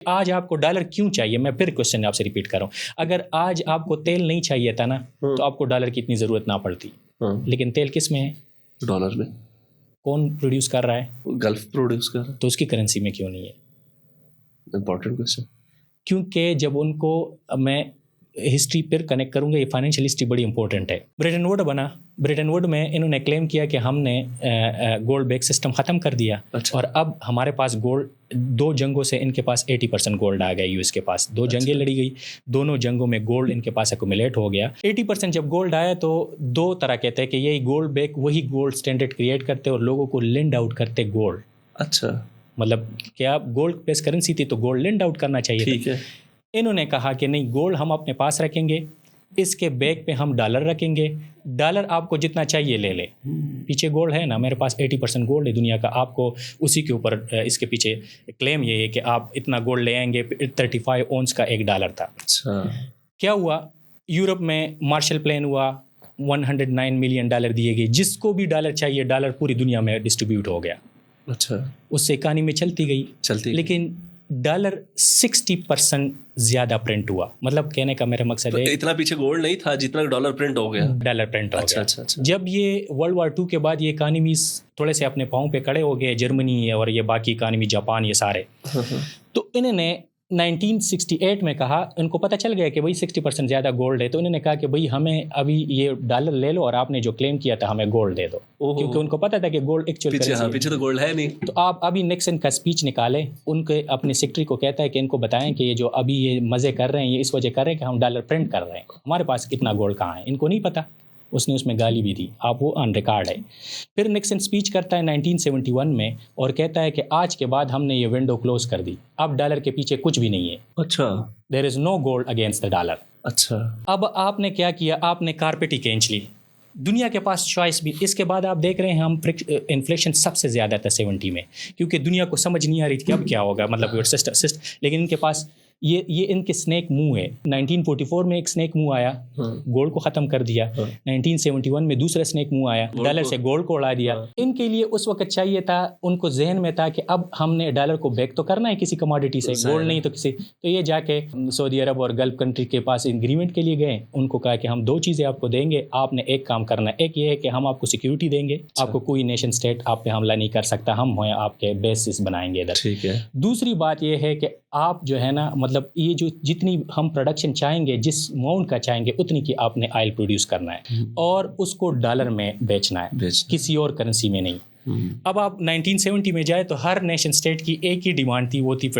آج آپ کو ڈالر کیوں چاہیے؟ میں پھر کوشچن آپ سے ریپیٹ کر رہا ہوں. اگر آج آپ کو تیل نہیں چاہیے تھا نا تو آپ کو ڈالر کی اتنی ضرورت نہ پڑتی. لیکن تیل کس میں ہے؟ ڈالر میں. کون پروڈیوس کر رہا ہے؟ گلف پروڈیوس کر رہا ہے. تو اس کی کرنسی میں کیوں نہیں ہے؟ Important question. کیونکہ جب ان کو میں ہسٹری پھر کنیکٹ کروں گا, یہ فائنینشیل ہسٹری بڑی امپورٹنٹ ہے. بریٹن ووڈ بنا, بریٹن ووڈ میں انہوں نے کلیم کیا کہ ہم نے گولڈ بیک سسٹم ختم کر دیا. اور اب ہمارے پاس گولڈ, 2 جنگوں سے ان کے پاس 80% گولڈ آ گیا. یو ایس کے پاس 2 جنگیں لڑی گئی, دونوں جنگوں میں گولڈ ان کے پاس ایکومولیٹ ہو گیا. 80% جب گولڈ آیا تو 2 طرح کہتے ہیں کہ یہی گولڈ بیک وہی گولڈ اسٹینڈرڈ کریٹ کرتے اور لوگوں کو لینڈ آؤٹ کرتے گولڈ. اچھا, مطلب کیا گولڈ بیس کرنسی تھی تو گولڈ لینڈ آؤٹ کرنا چاہیے. ٹھیک ہے. انہوں نے کہا کہ نہیں, گولڈ ہم اپنے پاس رکھیں گے, اس کے بیک پہ ہم ڈالر رکھیں گے, ڈالر آپ کو جتنا چاہیے لے لے. پیچھے گولڈ ہے نا, میرے پاس 80% گولڈ ہے دنیا کا, آپ کو اسی کے اوپر اس کے پیچھے کلیم یہ ہے کہ آپ اتنا گولڈ لے آئیں گے. 35 اونس کا ایک ڈالر تھا. اچھا, کیا ہوا یورپ میں مارشل پلان ہوا, $109 ملین دیے گئے. جس کو بھی ڈالر چاہیے ڈالر پوری دنیا میں ڈسٹریبیوٹ ہو گیا. اچھا, اس سے اکانومی چلتی گئی. لیکن ڈالر 60% زیادہ پرنٹ ہوا. مطلب کہنے کا میرا مقصد ہے اتنا پیچھے گولڈ نہیں تھا جتنا ڈالر پرنٹ ہو گیا. ڈالر پرنٹ ہو گیا. اچھا. جب یہ ورلڈ وار 2 کے بعد یہ اکانومیز تھوڑے سے اپنے پاؤں پہ کھڑے ہو گئے, جرمنی اور یہ باقی اکانومی, جاپان, یہ سارے, تو انہوں نے 1968 میں کہا, ان کو پتہ چل گیا کہ بھئی 60% زیادہ گولڈ ہے, تو انہوں نے کہا کہ بھئی ہمیں ابھی یہ ڈالر لے لو اور آپ نے جو کلیم کیا تھا ہمیں گولڈ دے دو. کیونکہ ان کو پتہ تھا کہ گولڈ ایکچوئل کرنسی ہے. پیچھے تو گولڈ ہے نہیں. تو آپ ابھی نکسن کا اسپیچ نکالیں, ان کے اپنے سیکرٹری کو کہتا ہے کہ ان کو بتائیں کہ یہ جو ابھی یہ مزے کر رہے ہیں یہ اس وجہ کر رہے ہیں کہ ہم ڈالر پرنٹ کر رہے ہیں, ہمارے پاس کتنا گولڈ کہاں ہے. ان کو نہیں پتہ. اس نے اس میں گالی بھی دی, آپ وہ آن ریکارڈ ہے. پھر نکسن سپیچ کرتا ہے 1971 میں اور کہتا ہے کہ آج کے بعد ہم نے یہ ونڈو کلوز کر دی, اب ڈالر کے پیچھے کچھ بھی نہیں ہے. اچھا, دیر از نو گولڈ اگینسٹ دا ڈالر. اچھا, اب آپ نے کیا کیا, آپ نے کارپیٹ ہی کھینچ لی. دنیا کے پاس چوائس بھی. اس کے بعد آپ دیکھ رہے ہیں ہم انفلیشن سب سے زیادہ تھا 70 میں, کیونکہ دنیا کو سمجھ نہیں آ رہی تھی کہ اب کیا ہوگا, مطلب لیکن ان کے پاس یہ ان کے سنیک منہ ہے. 1944 میں ایک سنیک منہ آیا, گولڈ کو ختم کر دیا. 1971 میں دوسرا سنیک منہ آیا, ڈالر سے گولڈ کو اڑا دیا. ان کے لیے اس وقت چاہیے تھا, ان کو ذہن میں تھا کہ اب ہم نے ڈالر کو بیک تو کرنا ہے کسی کموڈٹی سے, گولڈ نہیں تو کسی. تو یہ جا کے سعودی عرب اور گلف کنٹری کے پاس انگریمنٹ کے لیے گئے. ان کو کہا کہ ہم 2 چیزیں آپ کو دیں گے, آپ نے ایک کام کرنا ہے. ایک یہ ہے کہ ہم آپ کو سیکیورٹی دیں گے, آپ کو کوئی نیشن اسٹیٹ آپ پہ حملہ نہیں کر سکتا, ہم ہوئے آپ کے بیسز بنائیں گے ادھر. ٹھیک ہے. دوسری بات یہ ہے کہ آپ جو ہے نا, مطلب یہ جو جتنی ہم پروڈکشن چاہیں گے, جس اماؤنٹ کا چاہیں گے اتنی کی آپ نے آئل پروڈیوس کرنا ہے, اور اس کو ڈالر میں بیچنا ہے, کسی اور کرنسی میں نہیں. اب آپ 1970 میں جائے تو ہر نیشن اسٹیٹ کی ایک ہی ڈیمانڈ تھی, وہ تھی